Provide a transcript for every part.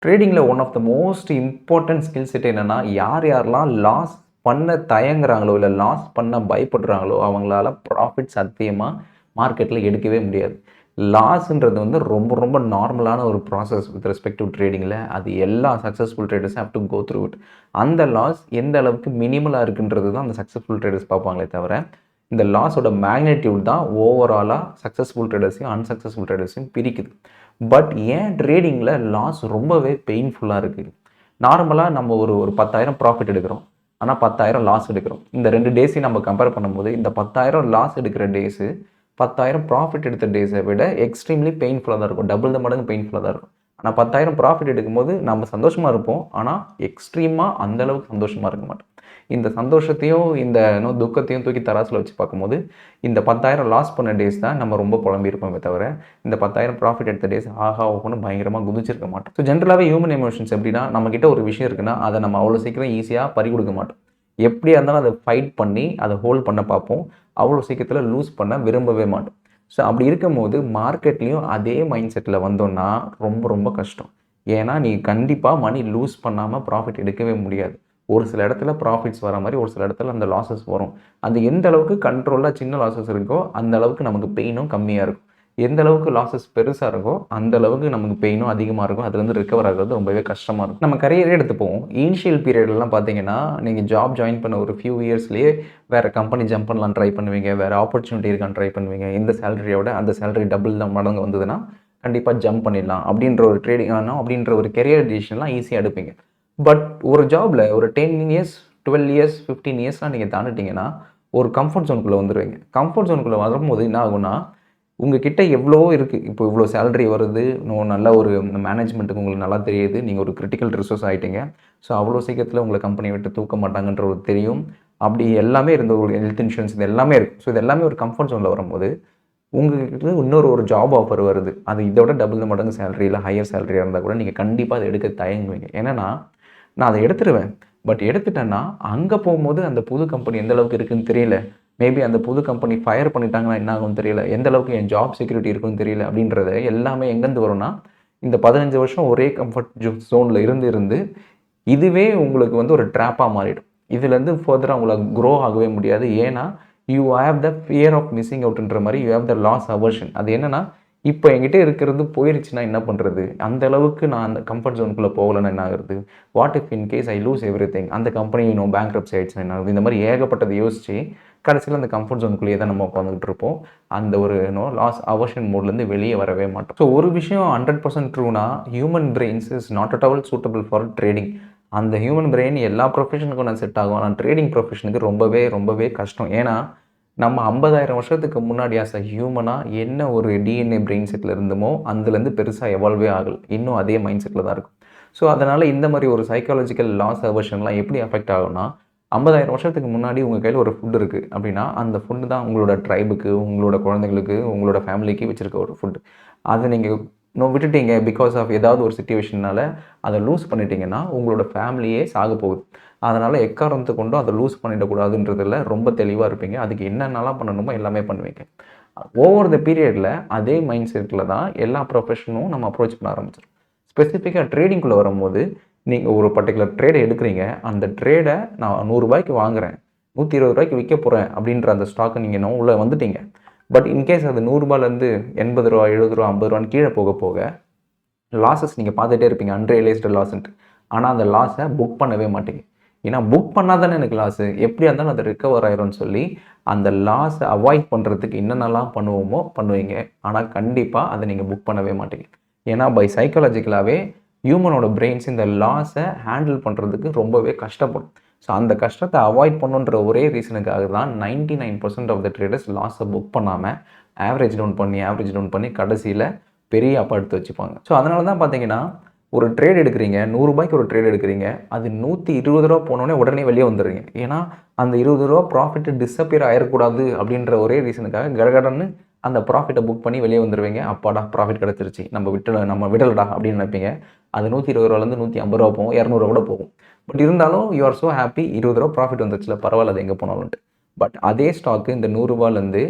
ட்ரேடிங்கில் one of the most important skill set என்னென்னா, யாரெல்லாம் loss பண்ண தயங்குறாங்களோ, இல்லை லாஸ் பண்ண பயப்படுறாங்களோ, அவங்களால ப்ராஃபிட் சத்தியமாக மார்க்கெட்டில் எடுக்கவே முடியாது. லாஸ்ன்றது வந்து ரொம்ப ரொம்ப நார்மலான ஒரு ப்ராசஸ் வித் ரெஸ்பெக்ட் டு ட்ரேடிங்கில். அது எல்லா சக்ஸஸ்ஃபுல் ட்ரேடர்ஸும் have to go through it. அந்த லாஸ் எந்த அளவுக்கு மினிமலாக இருக்குன்றது தான் அந்த சக்ஸஸ்ஃபுல் ட்ரேடர்ஸ் பார்ப்பாங்களே தவிர, இந்த லாஸோட மேக்னெட்யூட் தான் ஓவராலாக சக்ஸஸ்ஃபுல் ட்ரேடர்ஸையும் அன்சக்ஸஸ்ஃபுல் ட்ரேடர்ஸையும் பிரிக்குது. பட் ஏன் ட்ரேடிங்கில் லாஸ் ரொம்பவே பெயின்ஃபுல்லாக இருக்குது? நார்மலாக நம்ம ஒரு 10,000 ப்ராஃபிட் எடுக்கிறோம், ஆனால் 10,000 லாஸ் எடுக்கிறோம். இந்த 2 டேஸையும் நம்ம கம்பேர் பண்ணும்போது, இந்த 10,000 லாஸ் எடுக்கிற டேஸு 10,000 ப்ராஃபிட் எடுத்த டேஸை விட எக்ஸ்ட்ரீம்லி பெயின்ஃபுல்லாக தான் இருக்கும். டபுள் த மடங்கு பெயின்ஃபுல்லாக தான் இருக்கும். ஆனால் 10,000 ப்ராஃபிட் எடுக்கும்போது நம்ம சந்தோஷமாக இருப்போம், ஆனால் எக்ஸ்ட்ரீமாக அந்தளவுக்கு சந்தோஷமாக இருக்க மாட்டோம். இந்த சந்தோஷத்தையும் இந்த துக்கத்தையும் தூக்கி தராசில் வச்சு பார்க்கும்போது, இந்த 10,000 லாஸ் பண்ண டேஸ் தான் நம்ம ரொம்ப புலம்பியிருப்போமே தவிர, இந்த 10,000 ப்ராஃபிட் எடுத்த டேஸ் ஆஹா ஓஹோன்னு பயங்கரமாக குதிச்சிருக்க மாட்டோம். ஸோ ஜென்ரலாகவே ஹியூமன் எமோஷன்ஸ் எப்படின்னா, நம்மக்கிட்ட ஒரு விஷயம் இருக்குன்னா அதை நம்ம அவ்வளோ சீக்கிரம் ஈஸியாக பறி கொடுக்க மாட்டோம். எப்படியா இருந்தாலும் அதை ஃபைட் பண்ணி அதை ஹோல்ட் பண்ண பார்ப்போம். அவ்வளோ சீக்கிரத்தில் லூஸ் பண்ண விரும்பவே மாட்டோம். ஸோ அப்படி இருக்கும்போது மார்க்கெட்லேயும் அதே மைண்ட் செட்டில் வந்தோன்னா ரொம்ப ரொம்ப கஷ்டம். ஏன்னா நீ கண்டிப்பாக மணி லூஸ் பண்ணாமல் ப்ராஃபிட் எடுக்கவே முடியாது. ஒரு சில இடத்துல ப்ராஃபிட்ஸ் வர மாதிரி ஒரு சில இடத்துல அந்த லாஸஸ் வரும். அது எந்த அளவுக்கு கண்ட்ரோலாக சின்ன லாஸஸ் இருக்கோ அந்த அளவுக்கு நமக்கு பெயினும் கம்மியாக இருக்கும். எந்த அளவுக்கு லாஸஸ் பெருசாக இருக்கோ அந்த அளவுக்கு நமக்கு பெயினும் அதிகமாக இருக்கும். அதுலேருந்து ரிகவர் ஆகிறது ரொம்பவே கஷ்டமாக இருக்கும். நம்ம கரியரே எடுத்துப்போம். இனிஷியல் பீரியட்லாம் பார்த்தீங்கன்னா, நீங்கள் ஜாப் ஜாயின் பண்ண ஒரு ஃபியூ இயர்ஸ்லேயே வேறு கம்பெனி ஜம்ப் பண்ணலான்னு ட்ரை பண்ணுவீங்க, வேறு ஆப்பர்ச்சுனிட்டி இருக்கான்னு ட்ரை பண்ணுவீங்க. இந்த சேலரியோட அந்த சேலரி டபுள் மடங்கு வந்ததுன்னா கண்டிப்பாக ஜம்ப் பண்ணிடலாம் அப்படின்ற ஒரு ட்ரேடிங் ஆனால் அப்படின்ற ஒரு கெரியர் டிசிஷன்லாம் ஈஸியாக எடுப்பீங்க. பட் ஒரு ஜாபில் ஒரு 10 இயர்ஸ் 12 இயர்ஸ் 15 இயர்ஸ்லாம் நீங்கள் தாண்டிட்டிங்கன்னா ஒரு கம்ஃபர்ட் ஜோனுக்குள்ளே வந்துடுவீங்க. கம்ஃபர்ட் ஜோனுக்குள்ளே வரும்போது என்ன ஆகும்னா, உங்ககிட்ட எவ்வளோ இருக்குது, இப்போ இவ்வளோ சேலரி வருது, நல்ல ஒரு மேனேஜ்மெண்ட்டுக்கு உங்களுக்கு நல்லா தெரியுது, நீங்கள் ஒரு கிரிட்டிக்கல் ரிசோர்ஸ் ஆகிட்டீங்க. ஸோ அவ்வளோ சீக்கிரத்தில் உங்களை கம்பெனியை விட்டு தூக்க மாட்டாங்கன்ற ஒரு தெரியும். அப்படி எல்லாமே இருந்த ஒரு ஹெல்த் இன்சூரன்ஸ் இது எல்லாமே இருக்குது. ஸோ இது எல்லாமே ஒரு கம்ஃபர்ட் ஜோனில் வரும்போது உங்களுக்கு ஒரு ஜாப் ஆஃபர் வருது. அது இதோட டபுள் மடங்கு சேலரி இல்லை ஹையர் சேலரியாக இருந்தால் கூட நீங்கள் கண்டிப்பாக அதை எடுக்க தயங்குவீங்க. ஏன்னா நான் அதை எடுத்துருவேன். பட் எடுத்துட்டேன்னா அங்கே போகும்போது அந்த புது கம்பெனி எந்த அளவுக்கு இருக்குதுன்னு தெரியல. மேபி அந்த புது கம்பெனி ஃபயர் பண்ணிட்டாங்கன்னா என்ன ஆகும்னு தெரியல. எந்த அளவுக்கு என் ஜாப் செக்யூரிட்டி இருக்குன்னு தெரியல. அப்படின்றத எல்லாமே எங்கேருந்து வரும்னா, இந்த 15 வருஷம் ஒரே கம்ஃபர்ட் ஜோனில் இருந்து இதுவே உங்களுக்கு வந்து ஒரு ட்ராப்பாக மாறிடும். இதுலேருந்து ஃபர்தராக உங்களை க்ரோ ஆகவே முடியாது. ஏன்னா you have the fear of missing அவுட்ன்ற மாதிரி you have the loss aversion. அது என்னென்னா, இப்போ என்கிட்ட இருக்கிறது போயிடுச்சுன்னா என்ன பண்ணுறது? அந்த அளவுக்கு நான் அந்த கம்ஃபர்ட் ஜோனுக்குள்ளே போகலன்னா என்ன ஆகுறது? What if in case I lose everything? அந்த கம்பெனி பேங்க்ரப்சி ஆயிடுச்சுன்னா என்ன ஆகுது? இந்த மாதிரி ஏகப்பட்டதை யோசிச்சு கடைசியில் அந்த கம்ஃபர்ட் ஜோனுக்குள்ளேயே தான் நம்ம உட்காந்துக்கிட்டு இருப்போம். அந்த ஒரு லாஸ் அவர்ஷன் மோட்லேருந்து வெளியே வரவே மாட்டோம். ஸோ ஒரு விஷயம் 100% ட்ரூனா, human brains is not at all suitable for trading. அந்த ஹியூமன் பிரெயின் எல்லா ப்ரொஃபஷனுக்கும் நான் செட் ஆகும். ஆனால் ட்ரேடிங் ப்ரொஃபஷனுக்கு ரொம்பவே கஷ்டம். ஏன்னா நம்ம 50,000 வருஷத்துக்கு முன்னாடி ஆஸ் அ ஹியூமனாக என்ன ஒரு டிஎன்ஏ பிரெயின் செட்டில் இருந்தோமோ அதுலேருந்து பெருசாக எவால்வே ஆகலை. இன்னும் அதே மைண்ட் செட்டில் தான் இருக்கும். ஸோ அதனால் இந்த மாதிரி ஒரு சைக்காலஜிக்கல் லாஸ் அவர்ஷன்லாம் எப்படி அஃபெக்ட் ஆகும்னா, 50,000 வருஷத்துக்கு முன்னாடி உங்கள் கையில் ஒரு ஃபுட் இருக்குது அப்படின்னா, அந்த ஃபுட்டு தான் உங்களோட ட்ரைபுக்கு, உங்களோட குழந்தைங்களுக்கு, உங்களோட ஃபேமிலிக்கு வச்சுருக்க ஒரு ஃபுட்டு. அதை நீங்கள் விட்டுட்டீங்க பிகாஸ் ஆஃப் ஏதாவது ஒரு சிச்சுவேஷனால் அதை லூஸ் பண்ணிட்டீங்கன்னா உங்களோட ஃபேமிலியே சாக போகுது. அதனால் எக்காரணத்தை கொண்டும் அதை லூஸ் பண்ணிடக்கூடாதுன்றதில் ரொம்ப தெளிவாக இருப்பீங்க. அதுக்கு என்னென்னலாம் பண்ணணுமோ எல்லாமே பண்ணுவீங்க. ஓவர் த பீரியடில் அதே மைண்ட் செட்டில் தான் எல்லா ப்ரொஃபஷனும் நம்ம அப்ரோச் பண்ண ஆரம்பிச்சிடும். ஸ்பெசிஃபிக்காக ட்ரேடிங்குள்ளே வரும்போது, நீங்கள் ஒரு பர்டிகுலர் ட்ரேடை எடுக்கிறீங்க. அந்த ட்ரேடை நான் 100 ரூபாய்க்கு வாங்குகிறேன், 120 ரூபாய்க்கு விற்க போகிறேன் அப்படின்ற அந்த ஸ்டாக்கை நீங்கள் உள்ளே வந்துட்டீங்க. பட் இன்கேஸ் அது 100 ரூபாயிலேருந்து 80 ரூபா 70 ரூபா 50 ரூபான்னு கீழே போக லாஸஸ் நீங்கள் பார்த்துட்டே இருப்பீங்க, அன்ரியலைஸ்டு லாஸ்ன்ட்டு. ஆனால் அந்த லாஸை புக் பண்ணவே மாட்டீங்க. ஏன்னா புக் பண்ணால் தானே எனக்கு லாஸு, எப்படியா இருந்தாலும் அது ரிக்கவர் ஆயிரும்னு சொல்லி அந்த லாஸை அவாய்ட் பண்ணுறதுக்கு என்னென்னலாம் பண்ணுவோமோ பண்ணுவீங்க. ஆனால் கண்டிப்பாக அதை நீங்கள் புக் பண்ணவே மாட்டீங்க. ஏன்னா பை சைக்காலஜிக்கலாகவே ஹியூமனோட பிரெயின்ஸ் இந்த லாஸை ஹேண்டில் பண்ணுறதுக்கு ரொம்பவே கஷ்டப்படும். ஸோ அந்த கஷ்டத்தை அவாய்ட் பண்ணுன்ற ஒரே ரீசனுக்காக தான் 99% ஆஃப் த ட்ரேடர்ஸ் லாஸை புக் பண்ணாமல் ஆவரேஜ் டவுன் பண்ணி கடைசியில் பெரிய அப்பா எடுத்து வச்சுப்பாங்க. ஸோ அதனால தான் பார்த்தீங்கன்னா, ஒரு ட்ரேட் எடுக்கிறீங்க, 100 ரூபாய்க்கு ஒரு ட்ரேட் எடுக்கிறீங்க, அது 120 ரூபா போனோடனே உடனே வெளியே வந்துடுறீங்க. ஏன்னா அந்த 20 ரூபா ப்ராஃபிட்டு டிஸப்பியர் ஆகிடக்கூடாது அப்படின்ற ஒரே ரீசனுக்காக கடகடன்னு அந்த ப்ராஃபிட்டை புக் பண்ணி வெளியே வந்துடுவீங்க. அப்பாடா ப்ராஃபிட் கிடச்சிருச்சு, நம்ம விடலடா அப்படின்னு நினைப்பீங்க. அது 120 ரூபாலேருந்து 150 ரூபா போகும், 200 கூட போகும். பட் இருந்தாலும் யூ ஆர் ஸோ ஹாப்பி, 20 ரூபா ப்ராஃபிட் வந்துச்சுல, பரவாயில்ல அது எங்கே போனாலும்ட்டு. பட் அதே ஸ்டாக்கு இந்த 100 ரூபாலேருந்து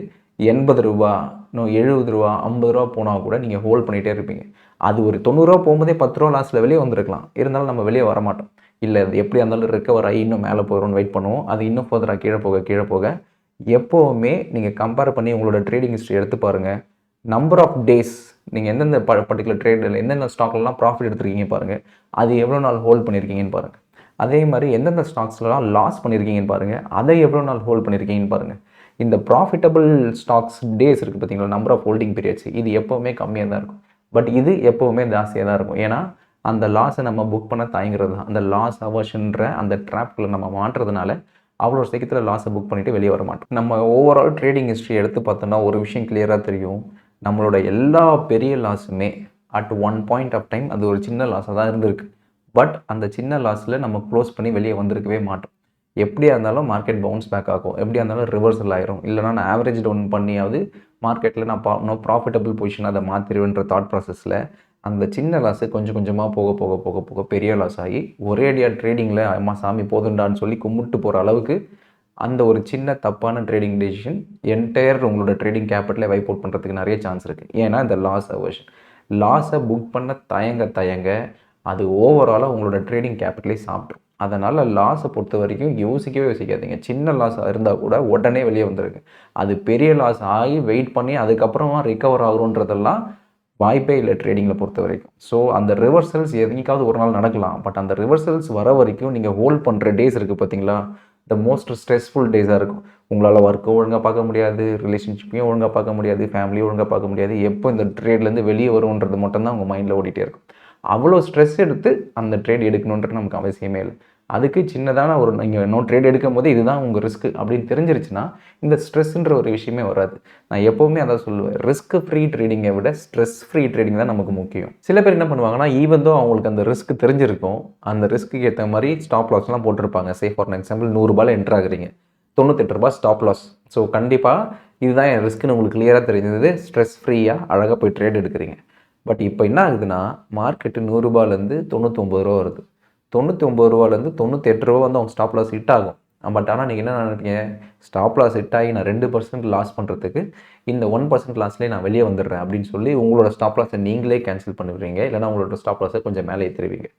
ரூ. 80 இன்னும் ரூ. 70 ரூ. 50 போனால் கூட நீங்கள் ஹோல்ட் பண்ணிகிட்டே இருப்பீங்க. அது ஒரு ரூ. 90 போகும்போதே ரூ. 10 லாஸ்ட்டில் வெளியே வந்திருக்கலாம். இருந்தாலும் நம்ம வெளியே வர மாட்டோம். இல்லை அது எப்படியா இருந்தாலும் ரெக்கவர் ஆகி இன்னும் மேலே போகிறோம்னு வெயிட் பண்ணுவோம். அது இன்னும் ஃபர்தராக கீழே போக எப்போவுமே நீங்கள் கம்பேர் பண்ணி உங்களோட ட்ரேடிங் ஹிஸ்ட்ரி எடுத்து பாருங்கள். நம்பர் ஆஃப் டேஸ் நீங்கள் எந்தெந்த பர்டிகுலர் ட்ரேடில் எந்தெந்த ஸ்டாக்லாம் ப்ராஃபிட் எடுத்துருக்கீங்க பாருங்கள். அது எவ்வளோ நாள் ஹோல்ட் பண்ணியிருக்கீங்கன்னு பாருங்கள். அதே மாதிரி எந்தெந்த ஸ்டாக்ஸ்லாம் லாஸ் பண்ணியிருக்கீங்கன்னு பாருங்கள். அதை எவ்வளோ நாள் ஹோல்ட் பண்ணியிருக்கீங்கன்னு பாருங்கள். இந்த ப்ராஃபிட்டபிள் ஸ்டாக்ஸ் டேஸ் இருக்குது பார்த்தீங்களா, நம்பர் ஆஃப் ஹோல்டிங் பீரியட்ஸ், இது எப்போவுமே கம்மியாக தான் இருக்கும். பட் இது எப்போவுமே ஜாஸ்தியாக தான் இருக்கும். ஏன்னா அந்த லாஸை நம்ம புக் பண்ண தயங்குறது தான். அந்த லாஸ் அவர்ஷன்ற அந்த ட்ராப்குள்ளே நம்ம மாட்டுறதுனால அவ்வளோ சீக்கிரத்தில் லாஸை புக் பண்ணிவிட்டு வெளியே வர மாட்டோம். நம்ம ஓவரால் ட்ரேடிங் ஹிஸ்ட்ரி எடுத்து பார்த்தோன்னா ஒரு விஷயம் கிளியராக தெரியும். நம்மளோட எல்லா பெரிய லாஸுமே at one point of time அது ஒரு சின்ன லாஸாக தான் இருந்திருக்கு. பட் அந்த சின்ன லாஸில் நம்ம க்ளோஸ் பண்ணி வெளியே வந்திருக்கவே மாட்டோம். எப்படியா இருந்தாலும் மார்க்கெட் பவுன்ஸ் பேக் ஆகும், எப்படியா இருந்தாலும் ரிவர்சல் ஆயிரும். இல்லைனா நான் ஆவரேஜ் டவுன் பண்ணியாவது மார்க்கெட்டில் நான் ப்ராஃபிட்டபிள் பொசிஷன் அதை மாற்றிடுவேன்ற தாட் ப்ராசஸில் அந்த சின்ன லாஸு கொஞ்சம் கொஞ்சமாக போக பெரிய லாஸ் ஆகி ஒரேடியாக ட்ரேடிங்கில் அம்மா சாமி போதுண்டான்னு சொல்லி கும்பிட்டு போகிற அளவுக்கு அந்த ஒரு சின்ன தப்பான ட்ரேடிங் டெசிஷன் என்டையர் உங்களோட ட்ரேடிங் கேபிட்டலை வைப் அவுட் பண்ணுறதுக்கு நிறைய சான்ஸ் இருக்குது. ஏன்னா இந்த லாஸை புக் பண்ண தயங்க அது ஓவராலாக உங்களோட ட்ரேடிங் கேபிட்டலே சாப்பிட்ரும். அதனால் லாஸை பொறுத்த வரைக்கும் யோசிக்காதீங்க. சின்ன லாஸாக இருந்தால் கூட உடனே வெளியே வந்துடுங்க. அது பெரிய லாஸ் ஆகி வெயிட் பண்ணி அதுக்கப்புறமா ரிகவர் ஆகுன்றதெல்லாம் வாய்ப்பே இல்லை ட்ரேடிங்கில் பொறுத்த வரைக்கும். ஸோ அந்த ரிவர்சல்ஸ் எதுக்காவது ஒரு நாள் நடக்கலாம். பட் அந்த ரிவர்சல்ஸ் வர வரைக்கும் நீங்கள் ஹோல்ட் பண்ணுற டேஸ் இருக்குது பார்த்தீங்களா, த மோஸ்ட் ஸ்ட்ரெஸ்ஃபுல் டேஸாக இருக்கும். உங்களால் ஒர்க்கும் ஒழுங்காக பார்க்க முடியாது, ரிலேஷன்ஷிப்பையும் ஒழுங்காக பார்க்க முடியாது, ஃபேமிலியும் ஒழுங்காக பார்க்க முடியாது. எப்போ இந்த ட்ரேட்லேருந்து வெளியே வரும்ன்றது மட்டும்தான் உங்கள் மைண்டில் ஓடிட்டே இருக்கும். அவ்வளோ ஸ்ட்ரெஸ் எடுத்து அந்த ட்ரேட் எடுக்கணுன்றது நமக்கு அவசியமே இல்லை. அதுக்கு சின்னதான ஒரு நீங்கள் இன்னும் ட்ரேட் எடுக்கும் போது இதுதான் உங்கள் ரிஸ்க் அப்படின்னு தெரிஞ்சிருச்சுன்னா இந்த ஸ்ட்ரெஸ்ன்ற ஒரு விஷயமே வராது. நான் எப்போவுமே அதான் சொல்லுவேன், ரிஸ்க் ஃப்ரீ ட்ரேடிங்கை விட ஸ்ட்ரெஸ் ஃப்ரீ ட்ரேடிங் தான் நமக்கு முக்கியம். சில பேர் என்ன பண்ணுவாங்கன்னா, ஈவன் தோ அவங்களுக்கு அந்த ரிஸ்க் தெரிஞ்சிருக்கும், அந்த ரிஸ்க்கு ஏற்ற மாதிரி ஸ்டாப் லாஸ்லாம் போட்டிருப்பாங்க. சே ஃபார் எக்ஸாம்பிள் ரூ. 100 என்ட்ரு ஆகுறீங்க, ரூ. 98 ஸ்டாப் லாஸ். ஸோ கண்டிப்பாக இதுதான் என் ரிஸ்க்குன்னு உங்களுக்கு கிளியராக தெரிஞ்சது, ஸ்ட்ரெஸ் ஃப்ரீயாக அழகாக போய் ட்ரேட் எடுக்கிறீங்க. பட் இப்போ என்ன ஆகுதுன்னா, மார்க்கெட்டு ரூ. 100 99 வருது. ரூ. 99 98 வந்து அவங்க ஸ்டாப் லாஸ் ஹிட் ஆகும். பட் ஆனால் நீங்கள் என்ன நினைப்பீங்க, ஸ்டாப் லாஸ் ஹிட் ஆகி நான் 2% லாஸ் பண்ணுறதுக்கு இந்த 1% லாஸ்லேயே நான் வெளியே வந்துடுறேன் அப்படின்னு சொல்லி உங்களோட ஸ்டாப் லாஸை நீங்களே கேன்சல் பண்ணிவிடுவீங்க. இல்லைனா உங்களோட ஸ்டாப் லாஸை கொஞ்சம் மேலே ஏற்றுவீங்க.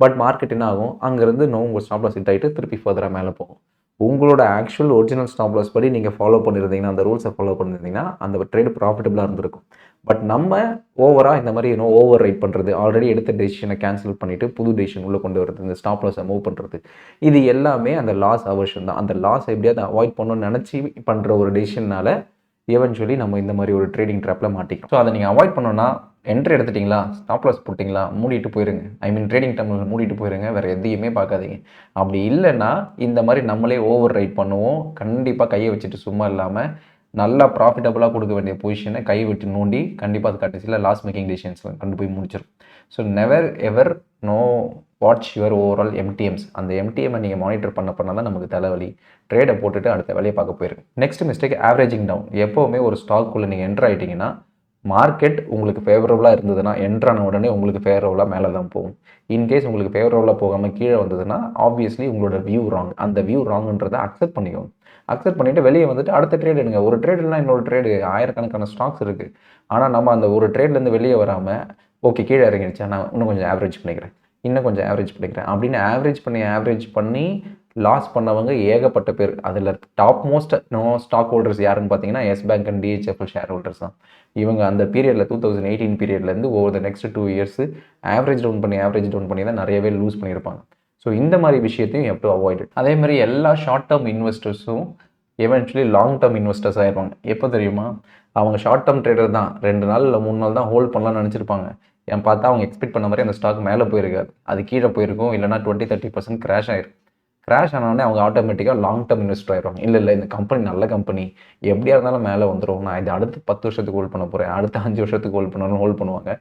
பட் மார்க்கெட் என்ன ஆகும், அங்கேருந்து உங்கள் ஸ்டாப் லாஸ் ஹிட் ஆகிட்டு திருப்பி ஃபர்தராக மேலே போகும். உங்களோட ஆக்சுவல் ஒரிஜினல் ஸ்டாப் லாஸ் படி நீங்கள் ஃபாலோ பண்ணியிருந்தீங்கன்னா, அந்த ரூல்ஸை ஃபாலோ பண்ணியிருந்தீங்கன்னா அந்த ட்ரேட் ப்ராஃபிட்டபுளாக இருந்திருக்கும். பட் நம்ம ஓவராக இந்த மாதிரி ஓவர் ரைட் பண்ணுறது, ஆல்ரெடி எடுத்த டெசிஷனை கேன்சல் பண்ணிவிட்டு புது டெசிஷன் உள்ளே கொண்டு வரது, இந்த ஸ்டாப் லாஸை மூவ் பண்ணுறது, இது எல்லாமே அந்த லாஸ் அவர்ஷன் தான். அந்த லாஸை எப்படியாவது அவாய்ட் பண்ணணும்னு நினச்சி பண்ணுற ஒரு டெசிஷனால் எவென்ச்சுவலி நம்ம இந்த மாதிரி ஒரு ட்ரேடிங் ட்ராப்பில் மாட்டிக்கிறோம். ஸோ அதை நீங்கள் அவாய்ட் பண்ணோன்னா, என்ட்ரி எடுத்துட்டிங்களா, ஸ்டாப் லாஸ் போட்டிங்களா, மூடிட்டு போயிருங்க. ட்ரேடிங் டைமில் மூடிட்டு போயிருங்க, வேறு எதையுமே பார்க்காதீங்க. அப்படி இல்லைன்னா இந்த மாதிரி நம்மளே ஓவர் ரைட் பண்ணுவோம். கண்டிப்பாக கையை வச்சுட்டு சும்மா இல்லாமல் நல்லா ப்ராஃபிட்டபுளாக கொடுக்க வேண்டிய பொசிஷனை கை விட்டு நோண்டி கண்டிப்பாக அது கடைசியில் லாஸ் மேக்கிங் டிசிஷன்ஸில் கொண்டு போய் முடிச்சிடும். So never ever no watch your overall MTMs. அந்த எம்டிஎம்மை நீங்கள் மானிட்டர் பண்ண தான் நமக்கு தலைவலி. ட்ரேடை போட்டுட்டு அடுத்த வேலையை பார்க்க போயிருக்கு. Next mistake, averaging down. எப்போவுமே ஒரு ஸ்டாக்குள்ளே நீங்கள் என்ட்ரு ஆகிட்டிங்கன்னா, மார்க்கெட் உங்களுக்கு ஃபேவரபுளாக இருந்ததுன்னா என்ட்ரான உடனே உங்களுக்கு ஃபேவரபுளாக மேலே தான் போகும். இன்கேஸ் உங்களுக்கு ஃபேவரபுளாக போகாமல் கீழே வந்ததுன்னா ஆப்வியஸ்லி உங்களோட வியூ ராங். அந்த வியூ ராங்குன்றதை அக்செப்ட் பண்ணிக்கோங்க. அக்செப்ட் பண்ணிவிட்டு வெளியே வந்துட்டு அடுத்த ட்ரேட் எடுங்க. ஒரு ட்ரேட் இல்லைனா இன்னொரு ட்ரேடு, ஆயிரக்கணக்கான ஸ்டாக்ஸ் இருக்குது. ஆனால் நம்ம அந்த ஒரு ட்ரேட்லேருந்து வெளியே வராமல், ஓகே கீழே இறங்கிடுச்சா, நான் இன்னும் கொஞ்சம் ஆவரேஜ் பண்ணிக்கிறேன், இன்னும் கொஞ்சம் ஆவரேஜ் பண்ணிக்கிறேன் அப்படின்னு ஆவரேஜ் பண்ணி லாஸ் பண்ணவங்க ஏகப்பட்ட பேர். அதில் டாப் மோஸ்ட் ஸ்டாக் ஹோல்டர்ஸ் யாருன்னு பார்த்தீங்கன்னா Yes bank and DHFL share holders தான். இவங்க அந்த பீரியடில் 2018 பீரியட்லேருந்து over the next 2 years average down பண்ணி தான் நிறையவே லூஸ் பண்ணியிருப்பாங்க. ஸோ இந்த மாதிரி விஷயத்தையும் எப் டு அவாய்ட். அதே மாதிரி எல்லா ஷார்ட் டேர்ம் இன்வெஸ்டர்ஸும் எவென்ச்சுவலி லாங் டேர்ம் இன்வெஸ்டர்ஸ் ஆகிடுவாங்க. எப்போ தெரியுமா, அவங்க ஷார்ட் டேர்ம் ட்ரேடர் தான், 2 நாள் இல்லை 3 நாள் தான் ஹோல்ட் பண்ணலாம்னு நினச்சிருப்பாங்க. பார்த்தா அவங்க எக்ஸ்பெக்ட் பண்ண மாதிரி அந்த ஸ்டாக் மேலே போயிருக்காது, அது கீழே போயிருக்கும், இல்லைனா 20-30% கிராஷ் ஆகிருக்கும். கிராஷ் ஆனோடனே அவங்க ஆட்டோமேட்டிக்காக லாங் டேர்ம் இன்வெஸ்டர் ஆயிடுவாங்க. இல்லை இந்த கம்பெனி நல்ல கம்பெனி, எப்படியா இருந்தாலும் மேலே வந்துடும், நான் இது அடுத்து 10 வருஷத்துக்கு ஹோல்ட் பண்ண போகிறேன், அடுத்த 5 வருஷத்துக்கு ஹோல்ட் பண்ணணும்னு ஹோல்ட் பண்ணுவாங்க.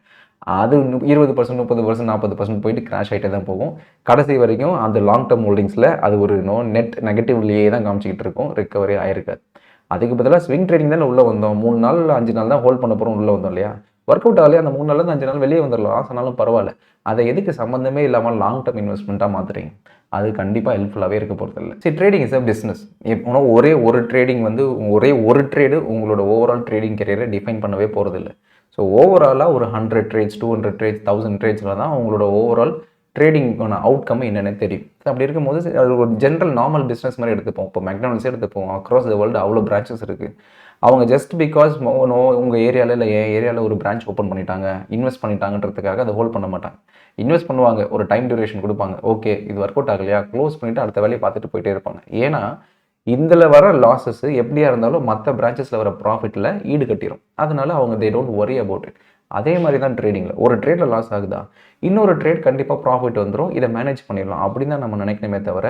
அது 20%, 30%, 40% போயிட்டு கிராஷ் ஆகிட்டே தான் போகும். கடைசி வரைக்கும் அந்த லாங் டேர்ம் ஹோல்டிங்ஸில் அது ஒரு நெட் நெகட்டிவ்லேயே தான் காமிச்சிக்கிட்டு இருக்கும், ரிக்கவரி ஆகிருக்காது. அதுக்கு பதிலாக ஸ்விங் ட்ரேடிங் தானே உள்ளே வந்தோம், 3 நாள் 5 நாள் தான் ஹோல்ட் பண்ண போகிறோம் உள்ளே வந்தோம் இல்லையா. ஒர்க் அவுட் ஆகலையே அந்த 3 நாள்லேருந்து 5 நாள் வெளியே வந்துடலாம், லாஸ் ஆனாலும் பரவாயில்ல. அதை எதுக்கு சம்மந்தமே இல்லாமல் லாங் டர்ம் இன்வெஸ்ட்மெண்ட்டாக மாற்றுறீங்க? அது கண்டிப்பாக ஹெல்ப்ஃபுல்லாகவே இருக்க போகிறதில்ல. சரி, ட்ரேடிங் இஸ் அ பிஸ்னஸ். எப்போனா ஒரே ஒரு ட்ரேடிங் வந்து ஒரே ஒரு ட்ரேடு உங்களோட ஓவரால் ட்ரேடிங் கெரியரை டிஃபைன் பண்ணவே போகிறதில்ல. ஸோ ஓவராலாக ஒரு 100 ட்ரேட்ஸ், 200 ட்ரேட்ஸ், 1000 ட்ரேட்ஸில் தான் உங்களோட ஓவரால் ட்ரேடிங்கான அவுட்கம் என்னென்னு தெரியும். ஸோ அப்படி இருக்கும்போது அது ஒரு ஜென்ரல் நார்மல் பிஸ்னஸ் மாதிரி எடுத்துப்போம். இப்போ மெக்டானல்ஸே எடுத்துப்போம். அக்ராஸ் த வேர்ல்டு அவ்வளோ பிரான்ச்சஸ் இருக்குது. அவங்க ஜஸ்ட் பிகாஸ் உங்கள் ஏரியாவில் இல்லை என் ஏரியாவில் ஒரு பிரான்ச் ஓப்பன் பண்ணிட்டாங்க, இன்வெஸ்ட் பண்ணிட்டாங்கன்றதுக்காக அதை ஹோல்ட் பண்ண மாட்டாங்க. இன்வெஸ்ட் பண்ணுவாங்க, ஒரு டைம் டியூரேஷன் கொடுப்பாங்க. ஓகே, இது ஒர்க் அவுட் ஆகலையா, க்ளோஸ் பண்ணிவிட்டு அடுத்த வேலையை பார்த்துட்டு போயிட்டே இருப்பாங்க. ஏன்னா இதில் வர லாஸஸ் எப்படியா இருந்தாலும் மற்ற பிரான்ச்சஸில் வர ப்ராஃபிட்டில் ஈடு கட்டிடும். அதனால அவங்க they don't worry about it. அதே மாதிரி தான் ட்ரேடிங்கில் ஒரு ட்ரேடில் லாஸ் ஆகுதா, இன்னொரு ட்ரேட் கண்டிப்பாக ப்ராஃபிட் வந்துடும், இதை மேனேஜ் பண்ணிடலாம் அப்படின்னு தான் நம்ம நினைக்கணுமே தவிர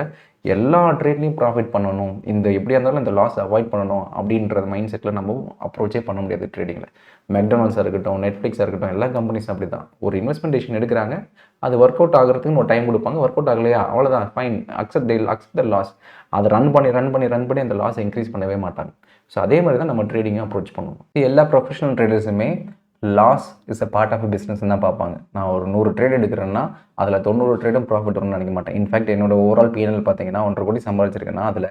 எல்லா ட்ரேட்லையும் ப்ராஃபிட் பண்ணணும், இந்த எப்படியா இருந்தாலும் இந்த லாஸ் அவாய்ட் பண்ணணும் அப்படின்ற மைண்ட் செட்டில் நம்ம அப்ரோச்சே பண்ண முடியாது ட்ரேடிங்கில். மெக்டானல்ஸாக இருக்கட்டும், நெட்ஃப்ளிக்ஸாக இருக்கட்டும், எல்லா கம்பெனிஸும் அப்படி தான். ஒரு இன்வெஸ்ட்மெண்ட் டெசிஷன் எடுக்கிறாங்க, அது ஒர்க் அவுட் ஆகிறதுக்குன்னு ஒரு டைம் கொடுப்பாங்க. ஒர்க் அவுட் ஆகலையா, அவ்வளோதான், ஃபைன், அக்செப்ட் த லாஸ். அதை ரன் பண்ணி அந்த லாஸை இன்க்ரீஸ் பண்ணவே மாட்டாங்க. ஸோ அதே மாதிரி தான் நம்ம ட்ரேடிங்கும் அப்ரோச் பண்ணுவோம். எல்லா ப்ரொஃபஷனல் ட்ரேடர்ஸுமே loss is a part of a business தான் பார்ப்பாங்க. நான் ஒரு 100 ட்ரேட் எடுக்கிறேன்னா அதில் 90 ட்ரேடும் ப்ராஃபிட் வரும்னு நினைக்க மாட்டேன். இன்ஃபேக்ட் என்னோட ஓவரால் பிஎன்எல் பார்த்தீங்கன்னா 1.5 கோடி சம்பாதிச்சிருக்கேன்னா அதில்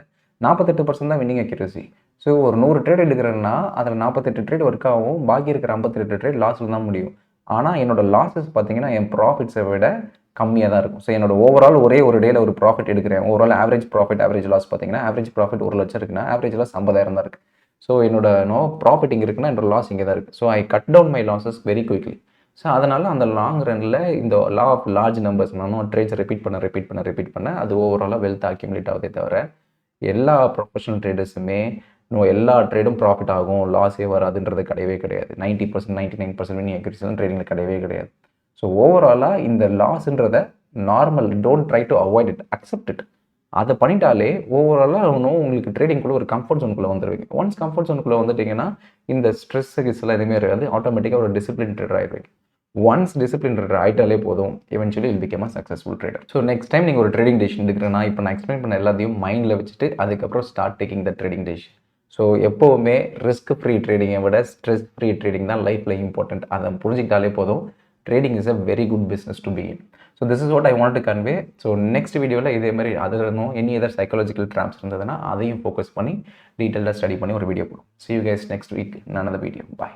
48% தான் வின்னிங் அக்யூரசி. ஸோ ஒரு 100 ட்ரேட் எடுக்கிறேன்னா அதில் 48 ட்ரேட் ஒர்க் ஆகும், பாக்கி இருக்கிற 58 ட்ரேட் லாஸில் தான் முடியும். ஆனால் என்னோட லாஸஸ் பார்த்தீங்கன்னா என் ப்ராஃபிட்ஸை விட கம்மியாக தான் இருக்கும். ஸோ என்னோட ஓவரால் ஒரே ஒரு டேயில் ஒரு ப்ராஃபிட் எடுக்கிறேன், overall average profit average loss பார்த்தீங்கன்னா ஆவரேஜ் ப்ராஃபிட் 1 லட்சம் இருக்குன்னா ஆவரேஜ் லாஸ் 50,000 தான் இருக்குது. ஸோ என்னோட ப்ராஃபிட் இங்கே இருக்குன்னா என்னோட லாஸ் இங்கே தான் இருக்குது. So I cut down my losses very quickly. So அதனால் அந்த லாங் ரனில் இந்த லா ஆஃப் லார்ஜ் நம்பர்ஸ் நானும் ட்ரேட்ஸை ரிப்பீட் பண்ண அது ஓவராலாக வெல்த் அக்யூமுலேட் ஆகுதே தவிர எல்லா ப்ரொஃபஷனல் ட்ரேடர்ஸுமே எல்லா ட்ரேடும் ப்ராஃபிட் ஆகும், லாஸே வராதுன்றது கிடையவே கிடையாது. 90%, 99% வின்னிங் அக்யூரசி ட்ரேடிங்கில் கிடையவே கிடையாது. ஸோ ஓவராலாக இந்த லாஸ்ன்றதை normal, don't try to avoid it, accept it. அதை பண்ணிட்டாலே ஓவராலாக உங்களுக்கு ட்ரேடிங்குள்ளே ஒரு கம்ஃபர்ட் ஜோனுக்குள்ளே வந்துடுவீங்க. ஒன்ஸ் கம்ஃபர்ட் ஜோனுக்குள்ளே வந்துட்டிங்கன்னா இந்த ஸ்ட்ரெஸ் எல்லாம் எதுவுமே இருக்காது, ஆட்டோமேட்டிக்காக ஒரு டிசிப்ளின் ட்ரேடர் ஆகிடுவீங்க. ஒன்ஸ் டிசிப்ளின் ட்ரேடர் ஆகிட்டாலே போதும், eventually will become a successful trader. So next time நீங்கள் ஒரு ட்ரேடிங் டெசிஷன் எடுக்கிறேன்னா இப்போ நான் எக்ஸ்பிளைன் பண்ண எல்லாத்தையும் மைண்டில் வச்சுட்டு அதுக்கப்புறம் start taking the trading decision. So எப்போவுமே ரிஸ்க் ஃப்ரீ ட்ரேடிங்கை விட ஸ்ட்ரெஸ் ஃப்ரீ ட்ரேடிங் தான் லைஃப்பில் இம்பார்ட்டன்ட். அதை புரிஞ்சுக்கிட்டாலே போதும். Trading is a very good business to be in. So this is what I wanted to convey. So next video la idhe mari any other psychological traps irundadana adhayum focus panni detailed study panni or video podum. See you guys next week in another video. Bye.